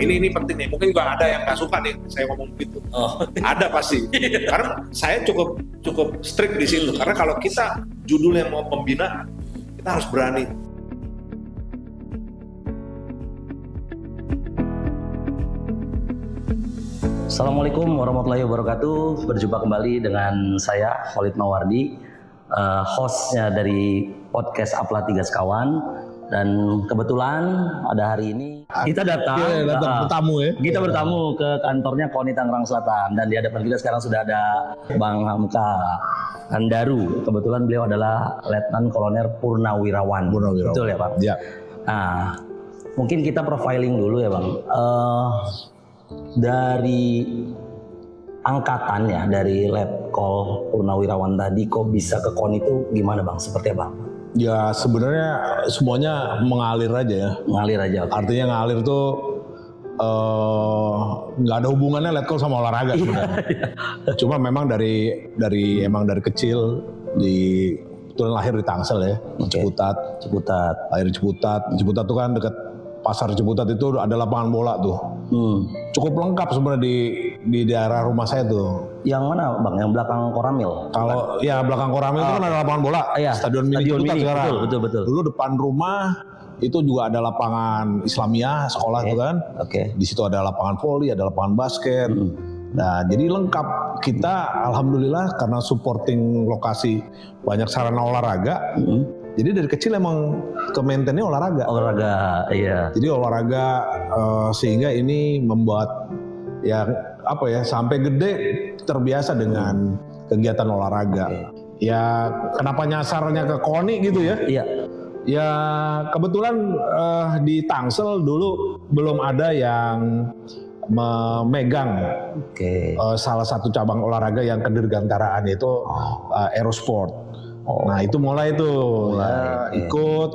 ini penting nih. Mungkin juga ada yang nggak suka nih saya ngomong gitu. Ada pasti. Karena saya cukup strict di situ. Karena kalau kita judulnya mau pembinaan, kita harus berani. Assalamualaikum warahmatullahi wabarakatuh. Berjumpa kembali dengan saya Khalid Mawardi, hostnya dari podcast Apla 3 Sekawan. Dan kebetulan pada hari ini kita datang bertamu ya. Kita bertamu ke kantornya KONI Tangerang Selatan, dan di hadapan kita sekarang sudah ada Bang Hamka Andaru. Kebetulan beliau adalah Letnan Kolonel Purnawirawan. Betul ya Pak? Ya. Nah, mungkin kita profiling dulu ya Bang. Dari angkatannya, dari Letkol Purnawirawan tadi kok bisa ke KONI itu gimana Bang? Seperti apa? Ya sebenarnya semuanya mengalir aja ya. Mengalir aja. Okay. Artinya ngalir tuh nggak ada hubungannya Letkol sama olahraga sebenarnya. Cuma memang dari kecil kebetulan lahir di Tangsel ya. Okay. Ciputat. Lahir di Ciputat. Ciputat tuh kan dekat pasar Ciputat itu ada lapangan bola tuh. Cukup lengkap sebenarnya di daerah rumah saya tuh. Yang mana Bang? Yang belakang Koramil? Kalau ya belakang Koramil itu kan ada lapangan bola. Iya. Stadion Mini Ciputat sekarang. Betul. Dulu depan rumah itu juga ada lapangan Islamiyah sekolah tuh kan. Oke. Di situ ada lapangan voli, ada lapangan basket. Nah, jadi lengkap. Kita alhamdulillah karena supporting lokasi banyak sarana olahraga. Jadi dari kecil emang ke maintain-nya olahraga. Iya. Jadi olahraga sehingga ini membuat sampai gede terbiasa dengan kegiatan olahraga. Okay. Ya kenapa nyasarnya ke KONI gitu ya? Iya. Ya kebetulan di Tangsel dulu belum ada yang memegang salah satu cabang olahraga yang kedirgantaraan, yaitu aerosport. Nah itu mulai ikut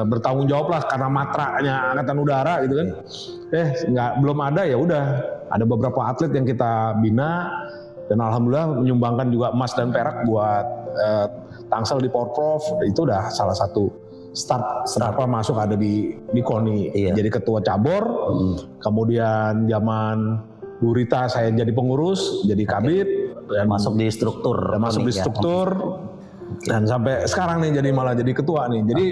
bertanggung jawab lah karena matraknya Angkatan Udara gitu kan. Belum ada, ya udah ada beberapa atlet yang kita bina dan alhamdulillah menyumbangkan juga emas dan perak buat Tangsel di Porprov. Itu udah salah satu start masuk ada di KONI. Iya. Jadi ketua cabur, kemudian zaman Bu Rita saya jadi pengurus, jadi kabid. Dan masuk di struktur. Dan sampai sekarang nih malah jadi ketua nih. Jadi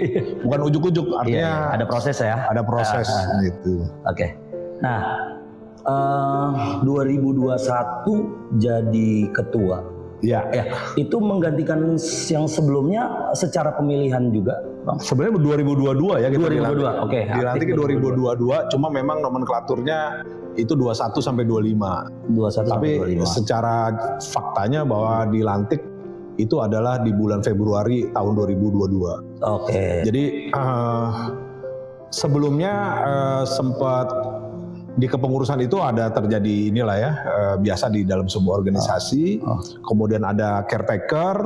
bukan ujuk-ujuk, artinya ada proses ya. Ada proses gitu. Oke. Nah, 2021 jadi ketua. Ya. Itu menggantikan yang sebelumnya secara pemilihan juga, Bang. Sebenarnya 2022 ya kita 2022. Oke. Dilantik ke 2022, cuma memang nomenklaturnya itu 21 sampai 25. 21 Tapi sampai 25. Secara faktanya bahwa dilantik itu adalah di bulan Februari tahun 2022. Oke. Jadi sebelumnya sempat di kepengurusan itu ada terjadi biasa di dalam sebuah organisasi. Kemudian ada caretaker.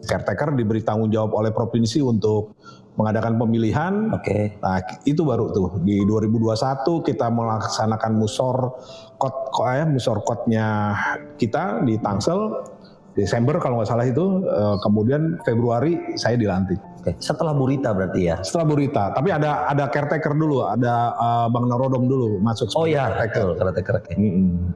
Caretaker diberi tanggung jawab oleh provinsi untuk mengadakan pemilihan. Nah itu baru tuh di 2021 kita melaksanakan musorkotnya kita di Tangsel. Desember kalau nggak salah itu, kemudian Februari saya dilantik. Setelah Bu Rita berarti ya? Setelah Bu Rita, tapi ada caretaker dulu, ada Bang Narodom dulu masuk. Oh iya, caretaker.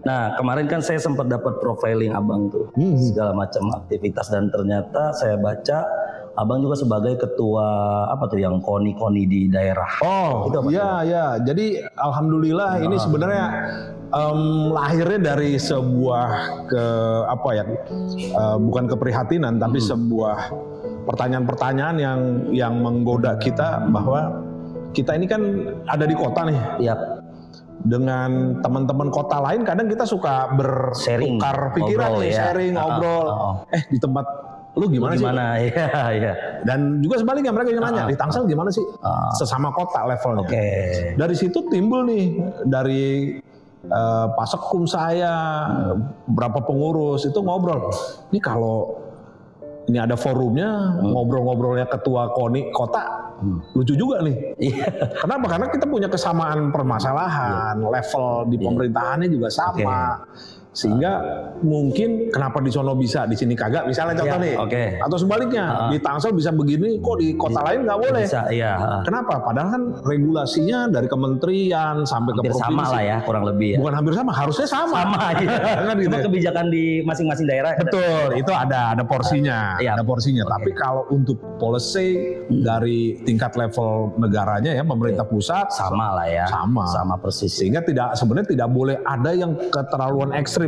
Nah kemarin kan saya sempat dapat profiling Abang tuh, segala macam aktivitas, dan ternyata saya baca Abang juga sebagai ketua yang KONI di daerah. Oh iya. Jadi alhamdulillah ini sebenarnya lahirnya dari sebuah bukan keprihatinan tapi sebuah pertanyaan-pertanyaan yang menggoda kita, bahwa kita ini kan ada di kota nih. Iya. Dengan teman-teman kota lain kadang kita suka bertukar pikiran, ngobrol. Di tempat lu gimana sih? Iya. Dan juga sebaliknya mereka yang nanya, di Tangsel gimana sih? Sesama kota levelnya. Dari situ timbul nih, dari Pasekum saya, berapa pengurus itu ngobrol. Ini kalau ini ada forumnya, ngobrol-ngobrolnya ketua KONI kota, lucu juga nih. Kenapa? Karena kita punya kesamaan permasalahan, level di pemerintahannya juga sama. Sehingga mungkin kenapa di sono bisa, di sini kagak, misalnya contoh nih. Atau sebaliknya, di Tangsel bisa begini, kok di kota lain nggak boleh. Bisa, Kenapa? Padahal kan regulasinya dari kementerian sampai hampir ke provinsi. sama lah ya, kurang lebih ya. Bukan hampir sama, harusnya sama. Iya. Kan gitu. Cuma kebijakan di masing-masing daerah. Betul, itu ada porsinya. Ada porsinya. Tapi kalau untuk policy dari tingkat level negaranya ya, pemerintah pusat sama lah ya. Sama persis. Sehingga sebenarnya tidak boleh ada yang keterlaluan ekstrim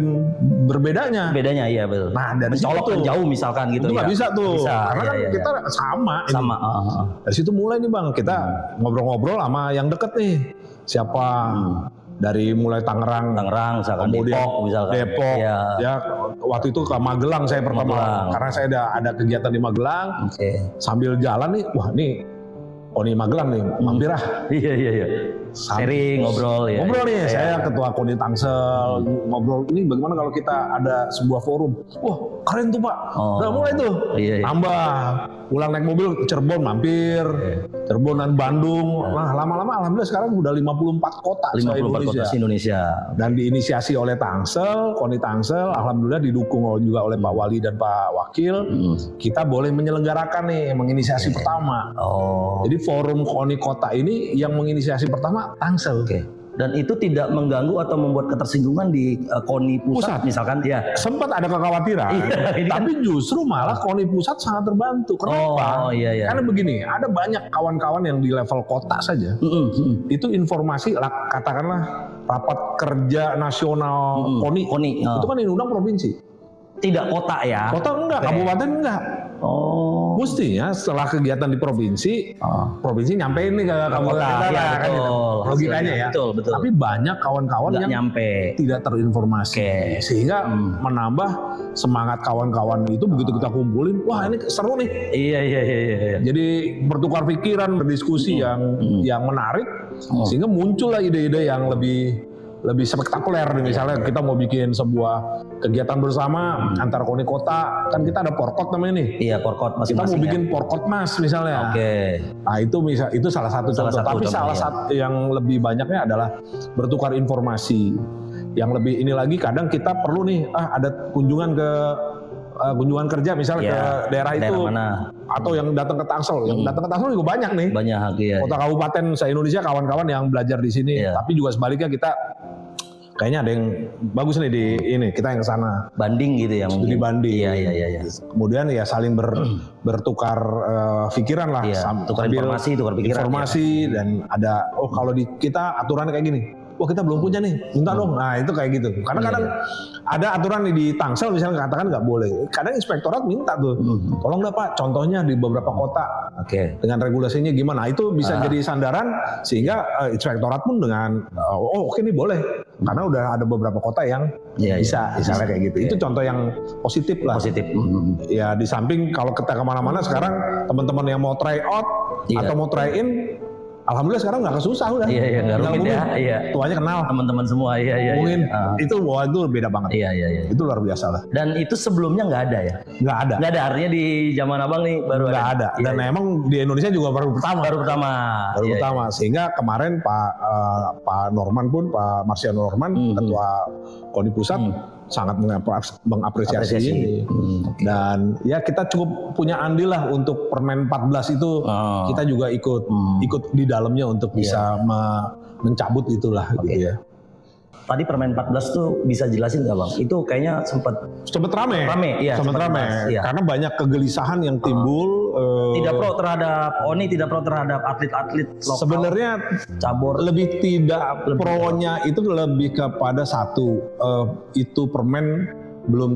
bedanya iya betul. Nah dari colok jauh misalkan gitu. Itu nggak bisa tuh, karena kan kita sama. Dari situ mulai nih Bang, kita ngobrol-ngobrol sama yang deket nih. Siapa dari mulai Tangerang misalkan Depok ya waktu itu ke Magelang saya pertama karena saya ada kegiatan di Magelang. Sambil jalan nih, wah nih Koni Magelang nih, mampir ah. Iya. Sharing, ngobrol nih, saya ketua Koni Tangsel, ngobrol ini bagaimana kalau kita ada sebuah forum. Wah keren tuh Pak, udah mulai tuh, tambah, pulang naik mobil ke Cirebon mampir, Cirebon dan Bandung, nah lama-lama alhamdulillah sekarang udah 54 kota 54 kota Indonesia. Dan diinisiasi oleh Tangsel, Koni Tangsel, alhamdulillah didukung juga oleh Pak Wali dan Pak Wakil, kita boleh menyelenggarakan nih, menginisiasi pertama. Jadi forum Koni Kota ini yang menginisiasi pertama Tangsel. Dan itu tidak mengganggu atau membuat ketersinggungan di Koni pusat misalkan ya. Sempat ada kekhawatiran, tapi justru malah Koni pusat sangat terbantu. Kenapa? Karena begini, ada banyak kawan-kawan yang di level kota saja. Itu informasi katakanlah rapat kerja nasional Koni. Itu kan undang provinsi. Tidak kota ya? Kota enggak, kabupaten enggak. Mestinya setelah kegiatan di provinsi, provinsi nyampein nih ke kabupaten kan logikanya ya. Betul. Tapi banyak kawan-kawan yang tidak terinformasi, sehingga menambah semangat kawan-kawan itu begitu kita kumpulin, wah ini seru nih. Iya. Jadi bertukar pikiran, berdiskusi yang menarik, sehingga muncullah ide-ide yang lebih spektakuler nih. Misalnya kita mau bikin sebuah kegiatan bersama antar Koni Kota, kan kita ada Porkot namanya nih. Iya, Porkot masing-masing. Kita mau bikin Porkot Mas misalnya. Nah itu salah satu contoh. Tapi salah satu yang lebih banyaknya adalah bertukar informasi. Yang lebih ini lagi kadang kita perlu nih ada kunjungan kerja misalnya ke daerah itu mana? Atau yang datang ke Tangsel. Yang datang ke Tangsel juga banyak nih. Kota kabupaten se-Indonesia kawan-kawan yang belajar di sini. Tapi juga sebaliknya kita kayaknya ada yang bagus nih di ini, kita yang ke sana. Banding gitu ya mungkin. Studi banding. Iya. Kemudian ya saling bertukar pikiran lah. Tukar informasi dan ada kalau di kita aturannya kayak gini. Wah kita belum punya nih, minta dong. Nah itu kayak gitu. Karena kadang ada aturan nih di Tangsel misalnya katakan nggak boleh. Kadang inspektorat minta tuh, tolong dah Pak, contohnya di beberapa kota dengan regulasinya gimana. Nah, itu bisa jadi sandaran sehingga inspektorat pun dengan oke nih boleh. Karena udah ada beberapa kota yang bisa, misalnya kayak gitu. Itu contoh yang positif lah. Ya di samping kalau kita kemana-mana sekarang teman-teman yang mau try out atau mau try in. Alhamdulillah sekarang nggak kesusah udah. Nggak rumit ya. Tuanya kenal. Teman-teman semua. Mungkin itu beda banget. Iya. Itu luar biasa lah. Dan itu sebelumnya nggak ada ya? Nggak ada. Artinya di zaman abang nih baru nggak ada. Dan emang di Indonesia juga baru pertama. Sehingga kemarin Pak Norman pun, Pak Marsiano Norman, ketua Koni Pusat, sangat mengapresiasi ini. Dan ya kita cukup punya andil lah untuk Permen 14 itu. Kita juga ikut di dalamnya untuk bisa mencabut itulah gitu ya. Tadi Permen 14 tuh bisa jelasin nggak Bang? Itu kayaknya sempat rame. Karena banyak kegelisahan yang timbul. Tidak pro terhadap ONI, tidak pro terhadap atlet-atlet lokal. Sebenarnya cabur lebih tidak pro-nya itu lebih kepada satu, itu permen belum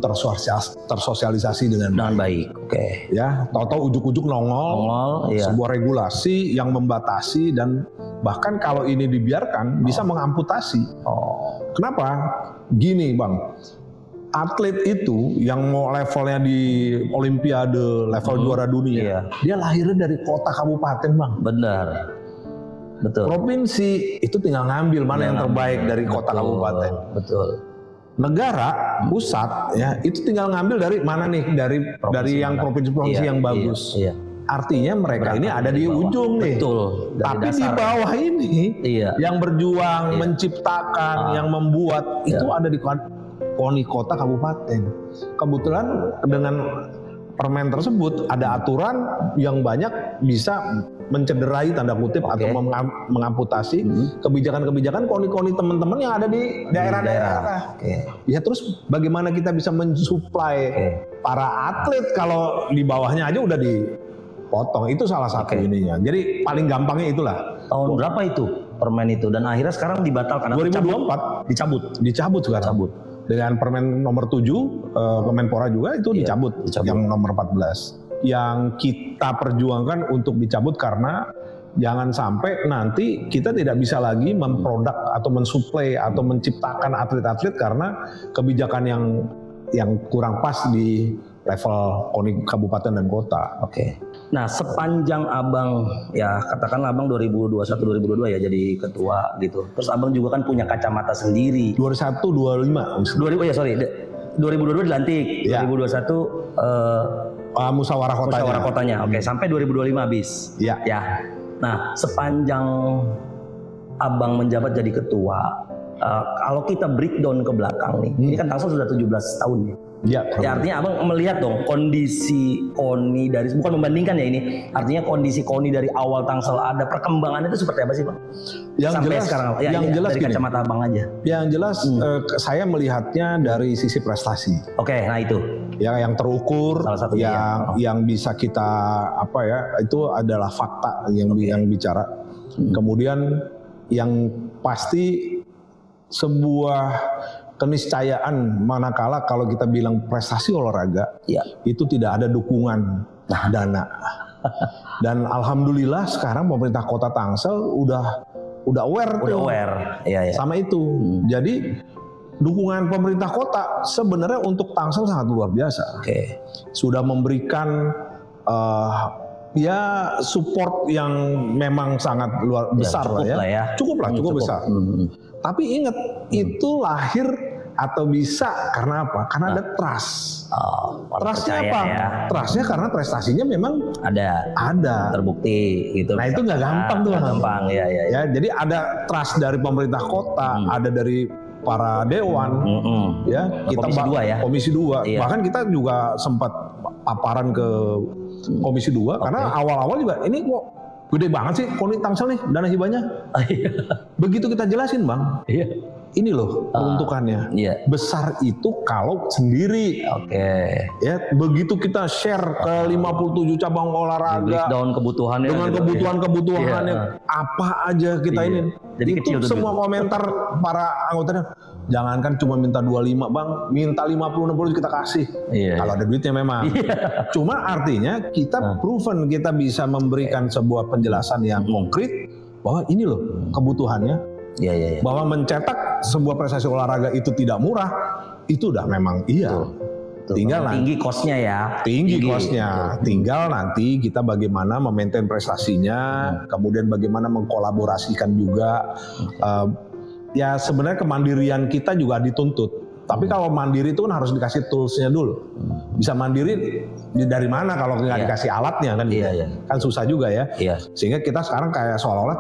tersosialisasi dengan baik. Ya, tahu-tahu ujuk-ujuk nongol sebuah regulasi yang membatasi dan bahkan kalau ini dibiarkan bisa mengamputasi. Kenapa? Gini Bang, atlet itu yang mau levelnya di Olimpiade, level juara dunia, dia lahirnya dari kota kabupaten Bang. Benar. Betul. Provinsi itu tinggal ngambil mana yang terbaik dari kota kabupaten. Betul. Negara pusat ya itu tinggal ngambil dari mana nih, dari yang provinsi-provinsi yang bagus. Artinya mereka ini ada di ujung nih. Tapi di bawah ini yang berjuang menciptakan, yang membuat itu ada di KONI kota kabupaten. Kebetulan dengan permen tersebut ada aturan yang banyak bisa mencederai tanda kutip atau mengamputasi kebijakan-kebijakan KONI-KONI teman-teman yang ada di daerah-daerah. Ya terus bagaimana kita bisa mensuplai para atlet kalau di bawahnya aja udah dipotong, itu salah satu ininya. Jadi paling gampangnya itulah. Tahun berapa itu permen itu dan akhirnya sekarang dibatalkan? 2024 dicabut sekarang. Dicabut. Dengan permen nomor 7 Kemenpora juga itu dicabut yang nomor 14. Yang kita perjuangkan untuk dicabut karena jangan sampai nanti kita tidak bisa lagi memproduk atau mensuplai atau menciptakan atlet-atlet karena kebijakan yang kurang pas di level KONI kabupaten dan kota. Nah, sepanjang Abang ya katakanlah Abang 2021-2022 ya jadi ketua gitu. Terus Abang juga kan punya kacamata sendiri. 21-25. 2022 dilantik. Ya. 2021 musyawarah kotanya. Sampai 2025 habis. Ya. Nah, sepanjang Abang menjabat jadi ketua, kalau kita breakdown ke belakang nih, ini kan Tangsel sudah 17 tahun ya. Ya, artinya Abang melihat dong kondisi KONI dari, bukan membandingkan ya ini, artinya kondisi KONI dari awal Tangsel ada perkembangannya itu seperti apa sih Bang? Yang sampai jelas, sekarang yang jelas dari kacamata Abang aja. Yang jelas saya melihatnya dari sisi prestasi. Nah itu. Ya, yang terukur, salah satunya yang bisa kita itu adalah fakta yang bicara. Kemudian yang pasti sebuah keniscayaan manakala kalau kita bilang prestasi olahraga itu tidak ada dukungan dana. Dan alhamdulillah sekarang pemerintah Kota Tangsel udah aware sama itu. Jadi dukungan pemerintah kota sebenarnya untuk Tangsel sangat luar biasa. Sudah memberikan support yang memang sangat luar besar cukup besar. Tapi ingat itu lahir atau bisa karena apa? Karena ada trust. Trustnya apa? Trustnya karena prestasinya memang ada terbukti gitu. Nah itu nggak gampang tuh. Ya, jadi ada trust dari pemerintah kota, ada dari para dewan, kita Komisi 2. Bahkan kita juga sempat paparan ke Komisi 2 karena awal-awal juga ini kok gede banget sih KONI Tangsel nih dana hibahnya. Begitu kita jelasin Bang, ini loh peruntukannya. Besar itu kalau sendiri. Ya, begitu kita share ke 57 cabang olahraga, breakdown kebutuhannya dengan kebutuhan-kebutuhannya apa aja kita ini. Jadi itu semua komentar para anggotanya. Jangankan cuma minta 25 Bang, minta 50-60 kita kasih. Kalau ada duitnya memang. Cuma artinya kita proven kita bisa memberikan sebuah penjelasan yang konkret bahwa ini loh kebutuhannya. Bahwa mencetak sebuah prestasi olahraga itu tidak murah, itu udah memang Tinggal tinggi cost-nya ya. Tinggi cost-nya. Tinggal nanti kita bagaimana memaintain prestasinya, kemudian bagaimana mengkolaborasikan juga. Ya sebenarnya kemandirian kita juga dituntut. Tapi kalau mandiri itu kan harus dikasih toolsnya dulu. Bisa mandiri dari mana kalau nggak dikasih alatnya kan? Kan susah juga ya. Sehingga kita sekarang kayak seolah-olah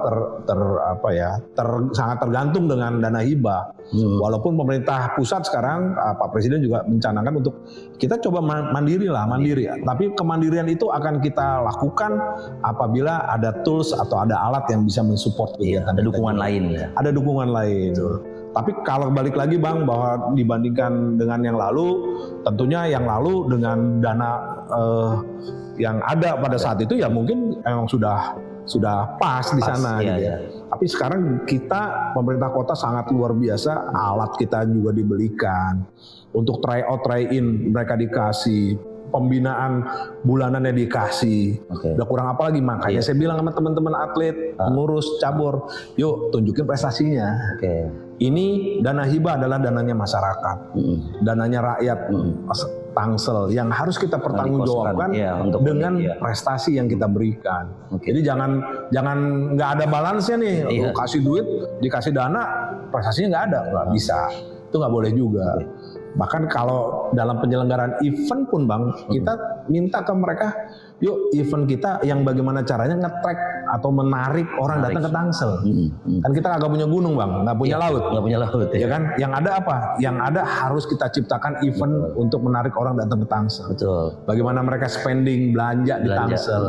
sangat tergantung dengan dana hibah. Walaupun pemerintah pusat sekarang Pak Presiden juga mencanangkan untuk kita coba mandiri. Tapi kemandirian itu akan kita lakukan apabila ada tools atau ada alat yang bisa mensupport. Ada dukungan lain. Ada dukungan lain. Tapi kalau balik lagi Bang, bahwa dibandingkan dengan yang lalu, tentunya yang lalu dengan dana yang ada pada saat itu ya mungkin emang sudah pas di sana. Tapi sekarang kita pemerintah kota sangat luar biasa, alat kita juga dibelikan, untuk try out try in mereka dikasih, pembinaan bulanannya dikasih. Udah kurang apa lagi, makanya saya bilang sama teman-teman atlet pengurus cabur, yuk tunjukin prestasinya. Ini dana hibah adalah dananya masyarakat, dananya rakyat Tangsel yang harus kita pertanggungjawabkan dengan prestasi yang kita berikan. Jadi jangan nggak ada balansnya nih, kasih duit dikasih dana prestasinya nggak ada, nggak bisa, itu nggak boleh juga. Bahkan kalau dalam penyelenggaraan event pun Bang, kita minta ke mereka yuk event kita yang bagaimana caranya nge-track atau menarik orang datang ke Tangsel. Kan kita agak punya gunung Bang, nggak punya laut. Nggak punya laut ya kan? Yang ada apa? Yang ada harus kita ciptakan event untuk menarik orang datang ke Tangsel. Betul. Bagaimana mereka spending, belanja di Tangsel,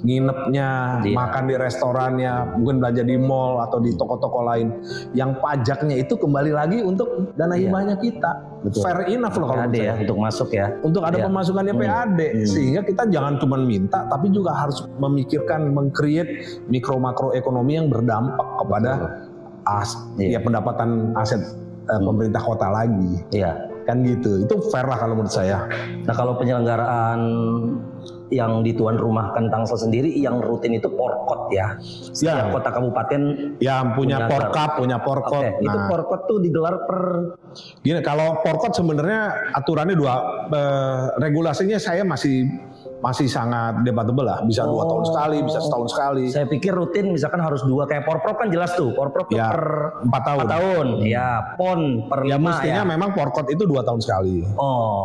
nginepnya, makan di restorannya, mungkin belanja di mall atau di toko-toko lain. Yang pajaknya itu kembali lagi untuk dana hibahnya kita. Betul. Fair enough loh kalau PAD ya, untuk masuk ya. Untuk ada pemasukannya PAD, sehingga kita jangan cuma minta, tapi juga harus memikirkan, meng-create mikro-makro ekonomi yang berdampak kepada pendapatan aset pemerintah kota lagi. Iya. Kan gitu, itu fair lah kalau menurut saya. Nah kalau penyelenggaraan yang di tuan rumah Tangsel sendiri yang rutin itu Porkot ya. Setiap kota kabupaten yang punya Porkap, punya Porkot. Nah, itu Porkot tuh digelar per gini, kalau Porkot sebenarnya aturannya regulasinya saya masih sangat debatable lah, bisa 2 tahun sekali, bisa setahun sekali. Saya pikir rutin misalkan harus 2 kayak Porprov kan jelas tuh, Porprov tuh per 4 tahun. Ya, PON per 5 mestinya memang Porkot itu 2 tahun sekali.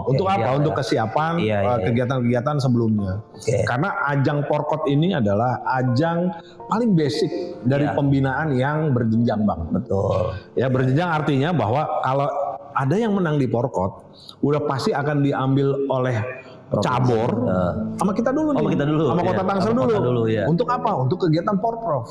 Untuk apa? Untuk kesiapan kegiatan-kegiatan sebelumnya. Karena ajang Porkot ini adalah ajang paling basic dari pembinaan yang berjenjang Bang. Betul. Ya berjenjang artinya bahwa kalau ada yang menang di Porkot, udah pasti akan diambil oleh cabur sama kita dulu nih, sama kota Tangsel dulu. Untuk apa? Untuk kegiatan Porprov.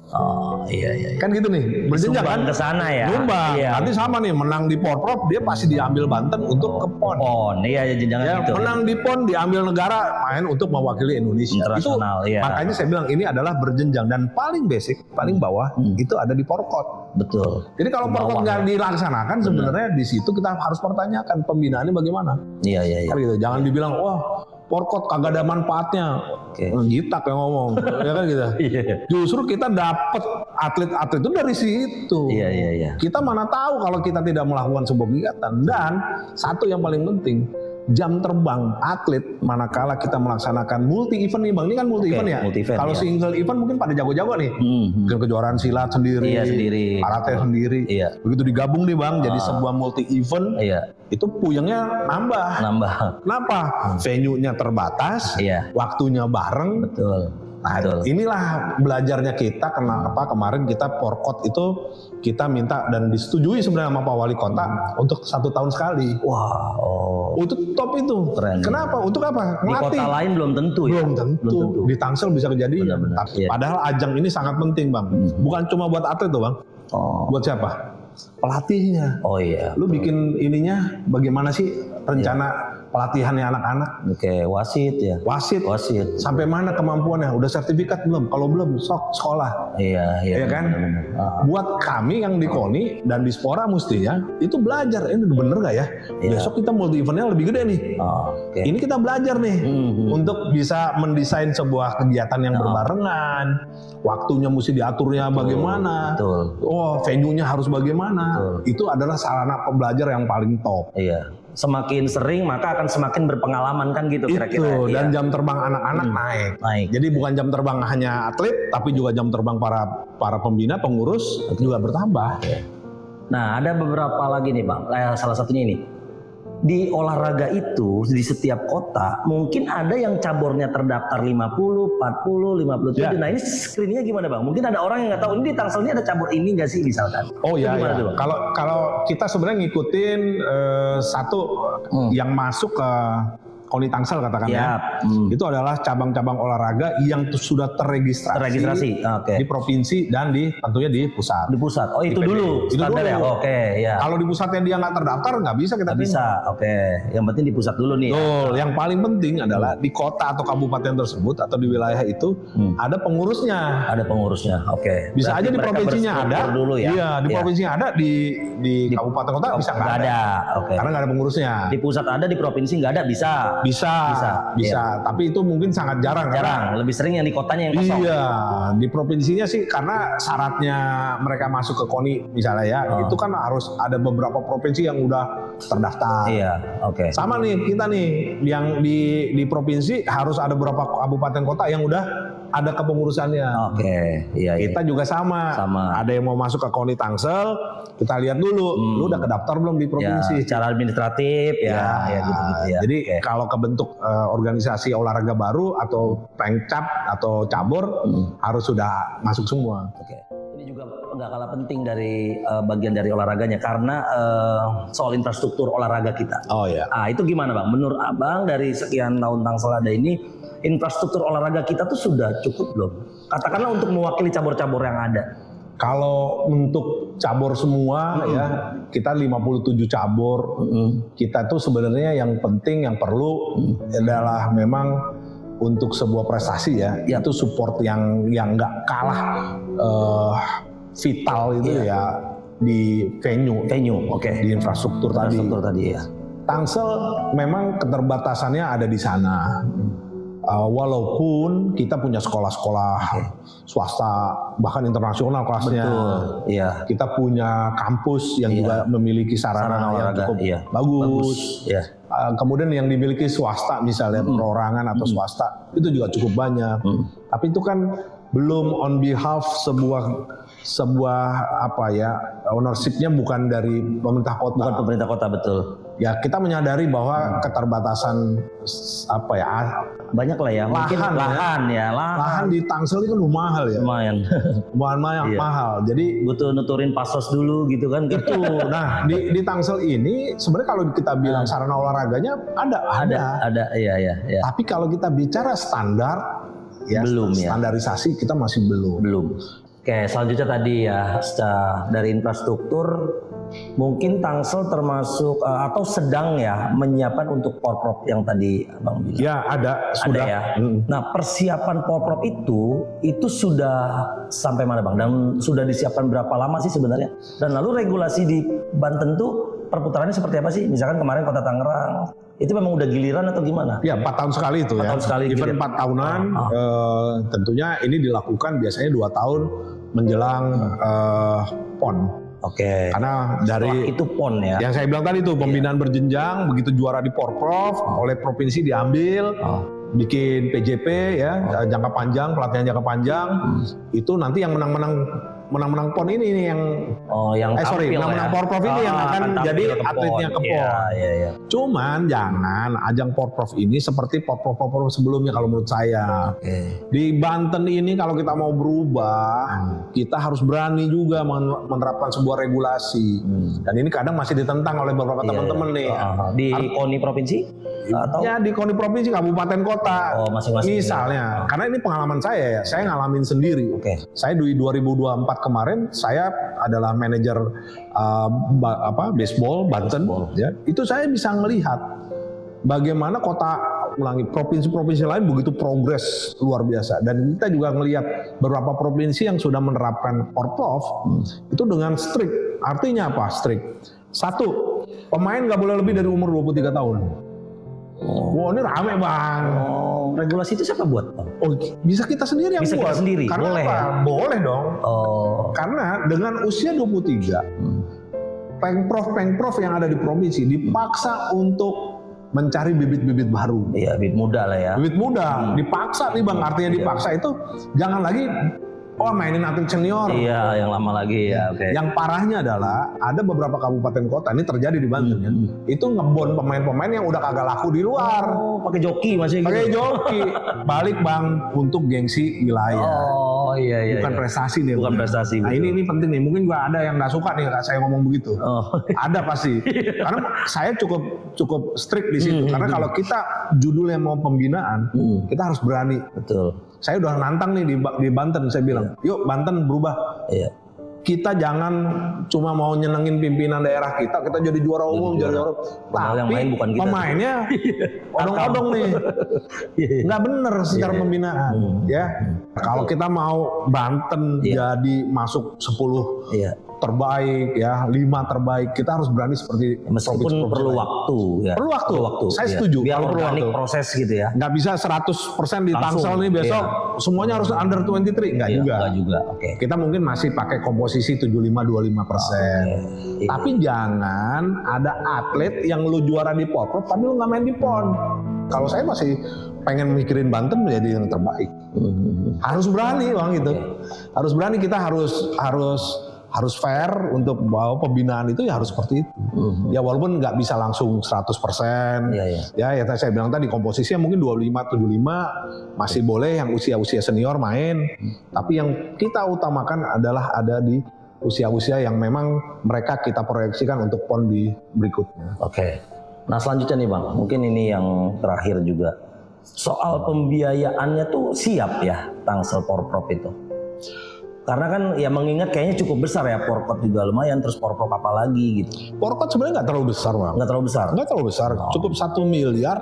Kan gitu nih, berjenjang kan ke sana ya. Nyumbang. Nanti sama nih, menang di Porprov dia pasti diambil Banten untuk ke PON. Jenjangan gitu. Menang di PON diambil negara main untuk mewakili Indonesia. Internasional, itu makanya saya bilang ini adalah berjenjang dan paling basic, paling bawah itu ada di Porkot. Betul. Jadi kalau Porkot nggak dilaksanakan, sebenarnya di situ kita harus pertanyakan pembinaannya bagaimana. Iya. Kan gitu. Jangan dibilang Porkot kagak ada manfaatnya. Gitak yang ngomong, ya kan gitu. Justru kita dapat atlet-atlet itu dari situ. Iya. Kita mana tahu kalau kita tidak melakukan sebuah kegiatan. Dan satu yang paling penting, jam terbang atlet manakala kita melaksanakan multi event nih Bang. Ini kan multi event ya. Kalau single event mungkin pada jago-jago nih. Mungkin kejuaraan silat sendiri, karate sendiri. Begitu digabung nih Bang, jadi sebuah multi event. Itu puyengnya nambah. Kenapa? Venue-nya terbatas, waktunya bareng. Betul. Nah, inilah belajarnya kita. Kenapa kemarin kita Porkot itu kita minta dan disetujui sebenarnya sama Pak Wali Kota untuk 1 tahun sekali. Itu top itu. Keren. Kenapa? Untuk apa? Ngelatih. Di kota lain belum tentu. Belum tentu. Di Tangsel bisa kejadian. Padahal ajang ini sangat penting Bang. Bukan cuma buat atlet tuh Bang. Buat siapa? Pelatihnya. Lu bikin ininya bagaimana sih rencana pelatihannya anak-anak? Wasit ya. Wasit. Sampai mana kemampuannya? Udah sertifikat belum? Kalau belum, sok sekolah. Iya kan? Buat kami yang di KONI dan di Spora mestinya itu belajar. Ini bener nggak ya? Besok kita multi eventnya lebih gede nih. Ini kita belajar nih untuk bisa mendesain sebuah kegiatan yang berbarengan. Waktunya mesti diaturnya bagaimana? Venue-nya harus bagaimana? Itu adalah sarana pembelajar yang paling top. Semakin sering maka akan semakin berpengalaman kan gitu kira-kira. Dan jam terbang anak-anak naik. Jadi bukan jam terbang hanya atlet, tapi juga jam terbang para pembina, pengurus juga bertambah. Nah ada beberapa lagi nih Bang. Salah satunya ini. Di olahraga itu di setiap kota mungkin ada yang cabornya terdaftar 50, 40, 57. Nah ini screeningnya gimana Bang? Mungkin ada orang yang nggak tahu ini di Tangsel ini ada cabur ini nggak sih misalkan? Kalau kita sebenarnya ngikutin yang masuk ke KONI Tangsel katakan itu adalah cabang-cabang olahraga yang sudah terregistrasi di provinsi dan tentunya di pusat. Di pusat. Itu dulu standar ya. Kalau di pusatnya dia nggak terdaftar nggak bisa kita bisa. Yang penting di pusat dulu nih. Yang paling penting adalah di kota atau kabupaten tersebut atau di wilayah itu ada pengurusnya. Bisa aja di provinsinya ada. Di provinsinya ada, di kabupaten kota bisa nggak ada. Karena nggak ada pengurusnya. Di pusat ada, di provinsi nggak ada, bisa. Tapi itu mungkin sangat jarang. Lebih sering yang di kotanya yang kosong. Di provinsinya sih karena syaratnya mereka masuk ke KONI misalnya ya, itu kan harus ada beberapa provinsi yang udah terdaftar. Sama nih kita nih yang di provinsi harus ada beberapa kabupaten kota yang udah ada kepengurusannya. Iya. Kita juga sama. Ada yang mau masuk ke KONI Tangsel, kita lihat dulu, lu udah kedaftar belum di provinsi? Secara administratif ya gitu-gitu ya. Jadi kalau kebentuk organisasi olahraga baru atau pengcap atau cabur harus sudah masuk semua. Ini juga nggak kalah penting dari bagian dari olahraganya karena soal infrastruktur olahraga kita. Itu gimana Bang? Menurut Abang dari sekian tahun Tangsel ada ini, infrastruktur olahraga kita tuh sudah cukup belum? Katakanlah untuk mewakili cabur-cabur yang ada. Kalau untuk cabur semua ya, kita 57 cabur. Kita tuh sebenarnya yang penting, yang perlu adalah memang untuk sebuah prestasi itu support yang nggak kalah vital itu ya di venue, di infrastruktur tadi ya. Tangsel memang keterbatasannya ada di sana. Walaupun kita punya sekolah-sekolah swasta bahkan internasional kelasnya. Kita punya kampus yang juga memiliki sarana yang cukup bagus. Kemudian yang dimiliki swasta misalnya perorangan atau swasta itu juga cukup banyak. Tapi itu kan belum on behalf sebuah ownership-nya bukan dari pemerintah kota. Bukan pemerintah kota, betul. Ya kita menyadari bahwa keterbatasan banyak lah ya, mungkin lahan di Tangsel itu mahal ya. Lumayan mahal. Jadi butuh nuturin pasos dulu gitu kan. Itu. Nah, di Tangsel ini sebenarnya kalau kita bilang sarana olahraganya ada. Iya. Tapi kalau kita bicara standar standarisasi kita masih belum. Oke, selanjutnya tadi ya, dari infrastruktur mungkin Tangsel termasuk atau sedang menyiapkan untuk porprov yang tadi Abang bilang. Ya, sudah. Ya. Nah, persiapan porprov itu sudah sampai mana Bang? Dan sudah disiapkan berapa lama sih sebenarnya? Dan lalu regulasi di Banten tuh perputarannya seperti apa sih? Misalkan kemarin Kota Tangerang itu memang udah giliran atau gimana? Ya 4 tahun sekali itu 4 tahun sekali event 4 tahunan. Tentunya ini dilakukan biasanya 2 tahun menjelang PON. Karena dari itu PON ya. Yang saya bilang tadi itu pembinaan berjenjang, begitu juara di Porprov oleh provinsi diambil, bikin PJP jangka panjang, pelatihan jangka panjang. Itu nanti yang menang-menang PON ini yang menang-menang Porprov ini yang akan jadi atletnya ke PON. Cuman jangan ajang Porprov ini seperti Porprov sebelumnya kalau menurut saya. Di Banten ini kalau kita mau berubah, kita harus berani juga menerapkan sebuah regulasi. Dan ini kadang masih ditentang oleh beberapa teman-teman nih. Di KONI provinsi? Ya di KONI provinsi, kabupaten, kota. Masing-masing. Misalnya, karena ini pengalaman saya saya ngalamin sendiri. Saya di 2024 kemarin saya adalah manajer baseball Banten. Itu saya bisa melihat bagaimana provinsi-provinsi lain begitu progres luar biasa, dan kita juga melihat beberapa provinsi yang sudah menerapkan Porprov itu dengan strict. Artinya apa strict? 1, pemain nggak boleh lebih dari umur 23 tahun. Wah, ini rame Bang. Regulasi itu siapa buat Bang? Bisa kita sendiri yang buat. Kita sendiri? Karena boleh apa? Boleh dong. Karena dengan usia 23, pengprov yang ada di provinsi dipaksa untuk mencari bibit-bibit baru. Iya, bibit muda lah ya. Bibit muda, dipaksa nih Bang. Artinya dipaksa itu jangan lagi mainin atlet senior. Iya, yang lama lagi ya. Yang parahnya adalah ada beberapa kabupaten kota, ini terjadi di Banten ya. Itu ngebon pemain-pemain yang udah kagak laku di luar. Pakai joki masih gitu. Pakai joki. Balik Bang untuk gengsi wilayah. Iya. Bukan prestasi nih. Bukan prestasi. Nah, ini penting nih. Mungkin gua ada yang nggak suka nih saya ngomong begitu. Ada pasti. Karena saya cukup strict di situ. Karena kalau kita judulnya mau pembinaan, kita harus berani. Betul. Saya udah nantang nih di Banten, saya bilang, yuk Banten berubah. Kita jangan cuma mau nyenengin pimpinan daerah kita jadi juara umum, Tapi yang main bukan kita. Pemainnya odong-odong nih. Nggak bener secara pembinaan. Kalau kita mau Banten jadi masuk 10 terbaik 5 terbaik, kita harus berani seperti meskipun perlu waktu ya. Perlu waktu. Saya setuju. Biar organik proses gitu ya. Nggak bisa 100% di Tangsel nih besok semuanya harus under 23. Nggak juga. Kita mungkin masih pakai komposisi 75-25%. Tapi jangan ada atlet yang lu juara di Porprov tapi lu nggak main di PON. kalau saya masih pengen mikirin Banten menjadi yang terbaik. Harus berani Bang itu. Harus berani, kita harus fair untuk bahwa pembinaan itu ya harus seperti itu. Ya walaupun nggak bisa langsung 100%. Ya saya bilang tadi komposisinya mungkin 25-75 masih boleh yang usia-usia senior main. Tapi yang kita utamakan adalah ada di usia-usia yang memang mereka kita proyeksikan untuk PON di berikutnya. Oke. Nah selanjutnya nih Bang, mungkin ini yang terakhir juga. Soal pembiayaannya tuh siap ya Tangsel Porprov itu? Karena kan ya mengingat kayaknya cukup besar ya, Porkot juga lumayan, terus Porprov apa lagi gitu. Porkot sebenarnya nggak terlalu besar Bang. Nggak terlalu besar? Nggak terlalu besar, cukup 1 miliar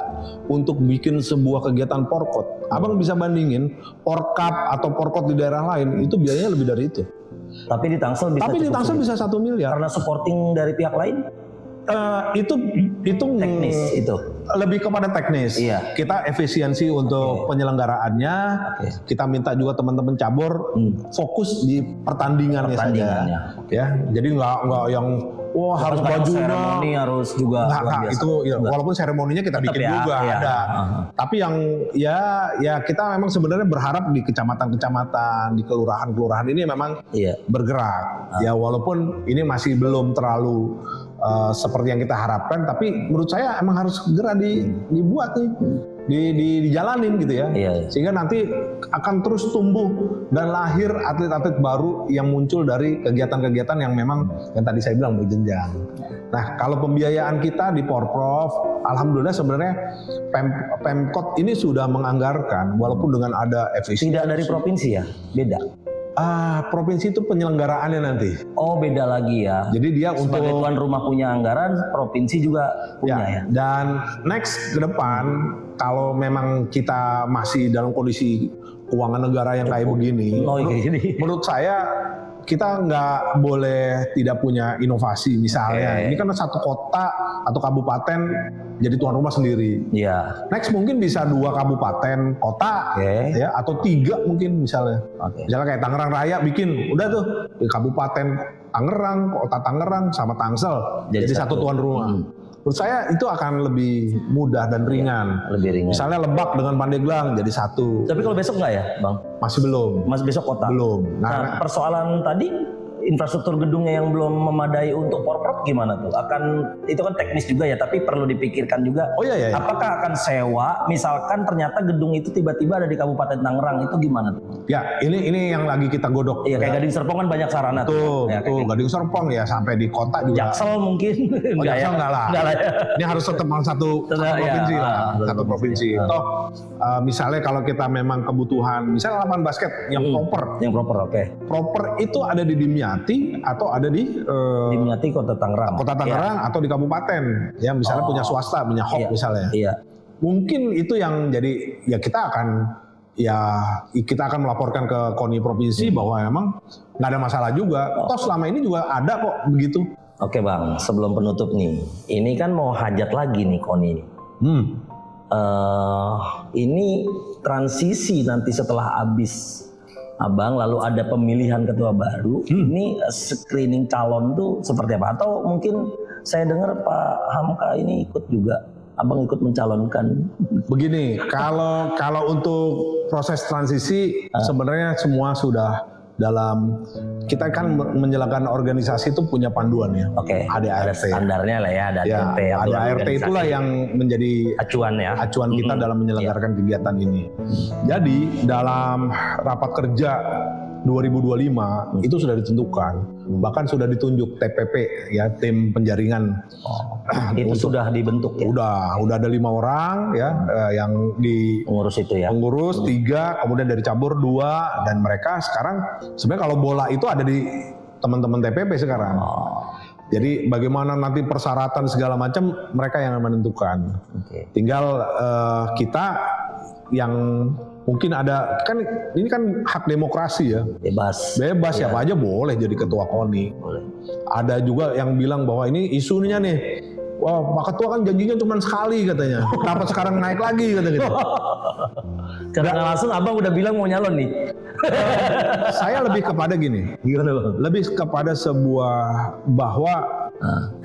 untuk bikin sebuah kegiatan Porkot. Abang bisa bandingin Porkap atau Porkot di daerah lain, itu biayanya lebih dari itu. Tapi di Tangsel bisa 1 miliar. Karena supporting dari pihak lain? Itu teknis itu. Lebih kepada teknis. Iya. Kita efisiensi untuk penyelenggaraannya. Kita minta juga teman-teman cabur fokus di pertandingannya saja. Ya, jadi nggak yang harus bajunya, seremoni harus juga nggak itu ya, walaupun seremoninya kita bikin juga ada. Tapi yang ya kita memang sebenarnya berharap di kecamatan-kecamatan, di kelurahan-kelurahan ini memang bergerak. Ya walaupun ini masih belum terlalu seperti yang kita harapkan, tapi menurut saya emang harus segera dibuat nih, dijalanin gitu ya. Sehingga nanti akan terus tumbuh dan lahir atlet-atlet baru yang muncul dari kegiatan-kegiatan yang memang yang tadi saya bilang berjenjang. Nah, kalau pembiayaan kita di Porprov, alhamdulillah sebenarnya Pemkot ini sudah menganggarkan walaupun dengan ada efisiensi. Tidak dari provinsi ya? Beda. Provinsi itu penyelenggaraannya nanti. Oh, beda lagi ya. Jadi dia sebagai tuan rumah punya anggaran, provinsi juga punya ya. Dan next ke depan, kalau memang kita masih dalam kondisi keuangan negara yang kayak begini, menurut saya kita nggak boleh tidak punya inovasi. Misalnya, ini kan satu kota atau kabupaten jadi tuan rumah sendiri. Next mungkin bisa 2 kabupaten kota, ya, atau 3 mungkin misalnya. Misalnya kayak Tangerang Raya bikin, udah tuh di kabupaten Tangerang, kota Tangerang sama Tangsel jadi satu tuan rumah. Menurut saya itu akan lebih mudah dan ringan. Lebih ringan. Misalnya Lebak dengan Pandeglang jadi satu. Tapi kalau besok nggak ya, Bang? Masih belum. Masih besok kota? Belum. Nah, persoalan tadi infrastruktur gedungnya yang belum memadai untuk Porprov gimana tuh? Itu kan teknis juga ya, tapi perlu dipikirkan juga. Apakah akan sewa? Misalkan ternyata gedung itu tiba-tiba ada di Kabupaten Tangerang, itu gimana tuh? Ya, ini yang lagi kita godok. Iya, kayak Gading Serpong kan banyak sarana tuh. Gading Serpong ya sampai di kota juga. Jaksel mungkin. Jaksel enggak lah. Ini harus tetap satu provinsi lah. Satu provinsi. Toh misalnya kalau kita memang kebutuhan, misalnya lapangan basket yang proper. Yang proper, Proper itu ada di Dimyati atau ada di Dimyati Kota Tangerang. Kota Tangerang atau di kabupaten. Ya misalnya punya swasta, punya HOP misalnya. Mungkin itu yang jadi ya kita akan melaporkan ke KONI provinsi bahwa memang nggak ada masalah juga. Toh selama ini juga ada kok begitu. Oke Bang, sebelum penutup nih, ini kan mau hajat lagi nih KONI nih. Ini transisi nanti setelah habis Abang lalu ada pemilihan ketua baru. Ini screening calon tuh seperti apa? Atau mungkin saya dengar Pak Hamka ini ikut juga, Abang ikut mencalonkan. Begini, kalau untuk proses transisi sebenarnya semua sudah dalam, kita kan menjalankan organisasi itu punya panduan ya. Ada ART. Standarnya lah ya, ada ART. Ada ART itulah yang menjadi acuan kita dalam menyelenggarakan kegiatan ini. Jadi dalam rapat kerja 2025 itu sudah ditentukan, bahkan sudah ditunjuk TPP ya, tim penjaringan. Itu sudah dibentuk ya? Udah ada 5 orang ya yang di pengurus itu ya. Pengurus 3, kemudian dari cabur 2, dan mereka sekarang sebenarnya kalau bola itu ada di teman-teman TPP sekarang. Jadi bagaimana nanti persyaratan segala macam mereka yang menentukan. Tinggal kita yang mungkin ada, kan ini kan hak demokrasi ya. Bebas siapa aja boleh jadi ketua KONI. Ada juga yang bilang bahwa ini isunya nih, wah Pak Ketua kan janjinya cuma sekali katanya. Kenapa sekarang naik lagi katanya gitu. Karena langsung Abang udah bilang mau nyalon nih. Saya lebih kepada gini. Gimana Bang? Lebih kepada sebuah bahwa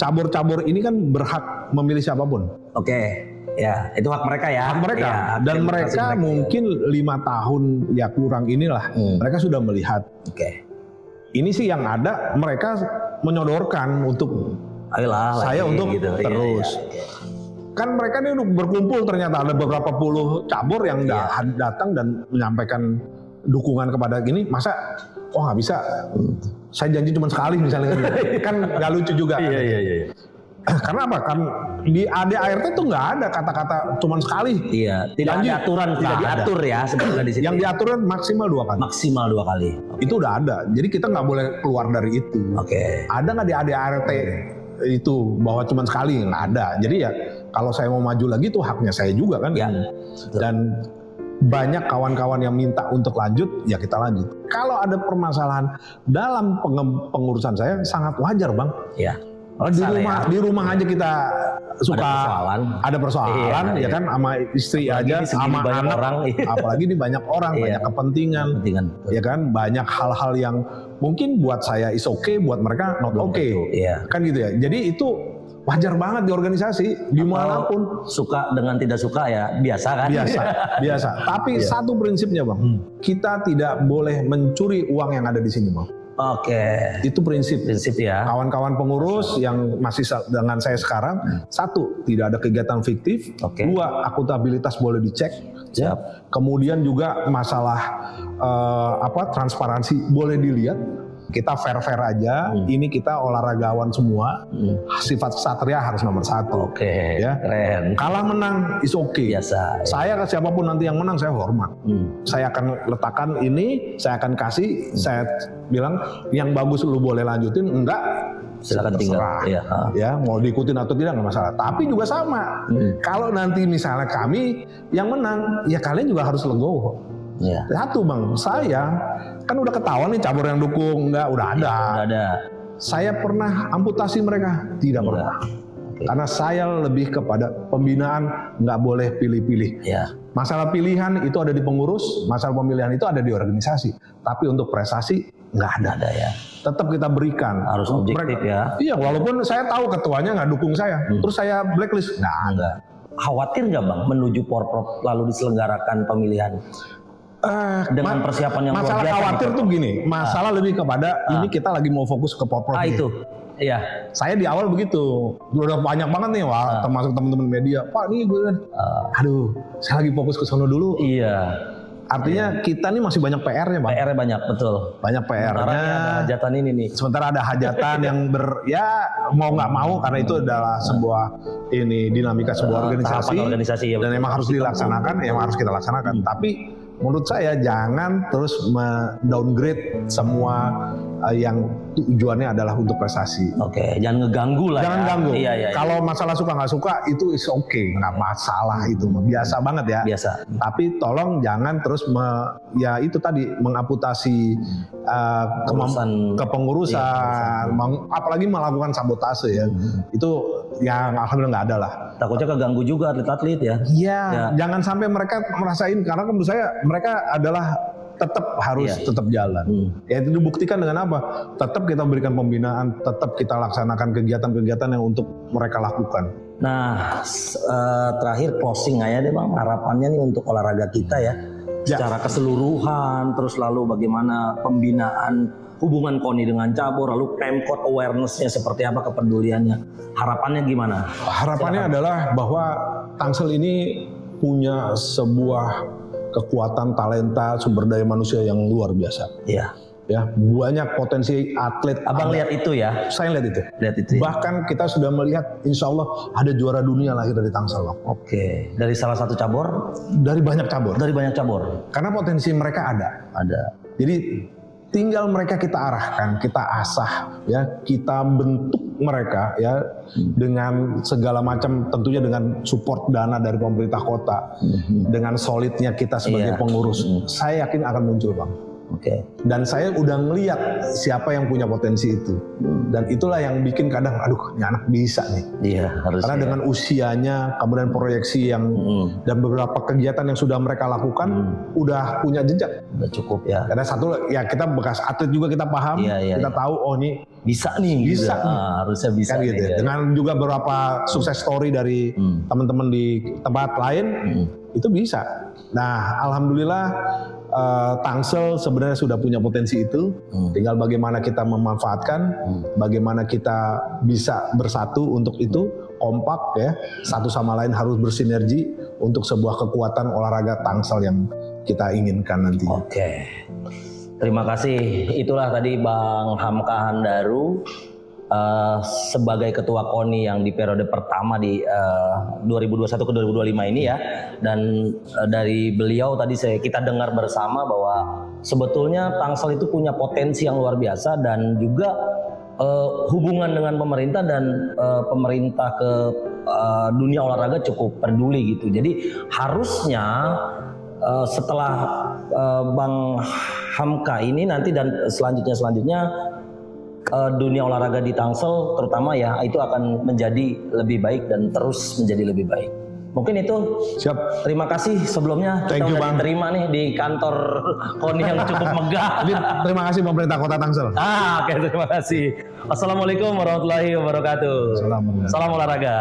cabur-cabur ini kan berhak memilih siapapun. Ya, itu hak mereka ya. Hak mereka. Ya, Dan mereka mungkin 5 tahun ya kurang inilah. Mereka sudah melihat. Ini sih yang ada, mereka menyodorkan untuk ayolah, saya lagi, untuk gitu. terus. Kan mereka ini udah berkumpul, ternyata ada beberapa puluh cabur yang datang dan menyampaikan dukungan kepada gini. Masa nggak bisa? Saya janji cuma sekali misalnya. Kan nggak lucu juga. Iya. Karena apa? Kan di ADART itu nggak ada kata-kata cuma sekali. Iya, tidak janji, ada aturan, tidak diatur ya sebetulnya di sini. Yang diatur maksimal 2 kali. Maksimal 2 kali. Itu udah ada. Jadi kita nggak boleh keluar dari itu. Ada nggak di ADART itu bahwa cuma sekali? Nggak ada. Jadi ya kalau saya mau maju lagi itu haknya saya juga kan. Ya, dan banyak kawan-kawan yang minta untuk lanjut, ya kita lanjut. Kalau ada permasalahan dalam pengurusan saya sangat wajar, Bang. Ya. Di rumah aja kita suka ada persoalan iya. Ya kan, sama istri apalagi aja, sama anak orang, apalagi di banyak orang, banyak kepentingan, ya kan, banyak hal-hal yang mungkin buat saya is okay, buat mereka not okay, kan gitu ya. Jadi itu wajar banget di organisasi dimanapun. Suka dengan tidak suka ya biasa kan? Biasa. Tapi satu prinsipnya, Bang, kita tidak boleh mencuri uang yang ada di sini, Bang. Itu prinsip ya. Kawan-kawan pengurus yang masih dengan saya sekarang, 1, tidak ada kegiatan fiktif. 2, akuntabilitas boleh dicek. Kemudian juga masalah transparansi boleh dilihat. Kita fair-fair aja. Ini kita olahragawan semua. Sifat kesatria harus nomor 1. Ya. Keren. Kalah menang is okay. Biasa. Saya ke siapapun nanti yang menang saya hormat. Saya akan letakkan ini, saya akan kasih, saya bilang yang bagus lu boleh lanjutin, enggak silakan tinggal. Ya, mau diikutin atau tidak nggak masalah. Tapi juga sama. Kalau nanti misalnya kami yang menang, ya kalian juga harus legowo. Satu, Bang, saya kan udah ketahuan nih cabur yang dukung, udah ada. Saya pernah amputasi mereka? Tidak pernah. Karena saya lebih kepada pembinaan, nggak boleh pilih-pilih. Masalah pilihan itu ada di pengurus, masalah pemilihan itu ada di organisasi. Tapi untuk prestasi nggak ada ya. Tetap kita berikan. Harus objektif ya. Iya, walaupun saya tahu ketuanya nggak dukung saya, terus saya blacklist, nggak ada. Khawatir nggak, Bang, menuju Porprov lalu diselenggarakan pemilihan? Dengan persiapan yang masalah luar biasa khawatir tuh gini, masalah lebih kepada ini kita lagi mau fokus ke Porprov. Itu, iya. Saya di awal begitu, udah banyak banget nih, termasuk teman-teman media. Pak, nih gue, aduh, saya lagi fokus ke sono dulu. Iya. Artinya kita nih masih banyak PR-nya, Bang. PR-nya banyak, betul. Banyak PR-nya. Ada hajatan ini nih. Sementara ada hajatan yang mau nggak mau, karena itu adalah sebuah dinamika sebuah organisasi ya, dan memang harus dilaksanakan, yang harus kita laksanakan. Tapi menurut saya jangan terus downgrade semua yang tujuannya adalah untuk prestasi. Jangan ngeganggu lah. Jangan ganggu. Iya. Kalau masalah suka nggak suka itu is okay, nggak masalah itu, biasa banget ya. Biasa. Tapi tolong jangan terus itu tadi mengamputasi kepengurusan, apalagi melakukan sabotase ya. Itu yang alhamdulillah nggak ada lah. Takutnya keganggu juga atlet-atlet ya. Iya. Jangan sampai mereka merasain, karena menurut saya mereka adalah tetap jalan. Ya itu dibuktikan dengan apa? Tetap kita berikan pembinaan, tetap kita laksanakan kegiatan-kegiatan yang untuk mereka lakukan. Nah, terakhir closing aja deh, Bang, harapannya nih untuk olahraga kita ya. Secara keseluruhan, terus lalu bagaimana pembinaan hubungan KONI dengan cabur, lalu Pemkot awareness-nya seperti apa, kepeduliannya. Harapannya gimana? Harapannya adalah bahwa Tangsel ini punya sebuah kekuatan, talenta, sumber daya manusia yang luar biasa. Iya. Ya, banyak potensi atlet. Abang lihat itu ya? Saya lihat itu. Ya? Bahkan kita sudah melihat, insya Allah ada juara dunia lahir dari Tangsel. Dari salah satu cabur? Dari banyak cabur. Karena potensi mereka ada. Jadi tinggal mereka kita arahkan, kita asah, ya, kita bentuk mereka ya dengan segala macam, tentunya dengan support dana dari pemerintah kota, dengan solidnya kita sebagai pengurus. Saya yakin akan muncul, Bang. Oke. Dan saya udah ngeliat siapa yang punya potensi itu. Dan itulah yang bikin kadang, aduh ini anak bisa nih. Iya, harusnya. Karena dengan usianya, kemudian proyeksi yang dan beberapa kegiatan yang sudah mereka lakukan, udah punya jejak. Udah cukup ya. Karena satu, ya kita bekas atlet juga kita paham, kita tahu oh ini bisa nih. Bisa gitu. nih. Harusnya bisa. Kan gitu. Ya. Dengan juga beberapa sukses story dari teman-teman di tempat lain, itu bisa. Nah, alhamdulillah Tangsel sebenarnya sudah punya potensi itu. Tinggal bagaimana kita memanfaatkan, bagaimana kita bisa bersatu untuk itu, kompak ya, satu sama lain harus bersinergi untuk sebuah kekuatan olahraga Tangsel yang kita inginkan nanti. Oke. Terima kasih. Itulah tadi Bang Hamka Handaru sebagai ketua KONI yang di periode pertama di 2021 ke 2025 ini ya. Dan dari beliau tadi kita dengar bersama bahwa sebetulnya Tangsel itu punya potensi yang luar biasa dan juga hubungan dengan pemerintah dan pemerintah ke dunia olahraga cukup peduli gitu. Jadi harusnya setelah Bang Hamka ini nanti dan selanjutnya dunia olahraga di Tangsel terutama ya itu akan menjadi lebih baik dan terus menjadi lebih baik. Mungkin itu. Siap. Terima kasih sebelumnya. Thank you, Bang. Terima nih di kantor KONI yang cukup megah. Terima kasih pemerintah Kota Tangsel. Oke, terima kasih. Assalamualaikum warahmatullahi wabarakatuh. Salam olahraga. Salam olahraga.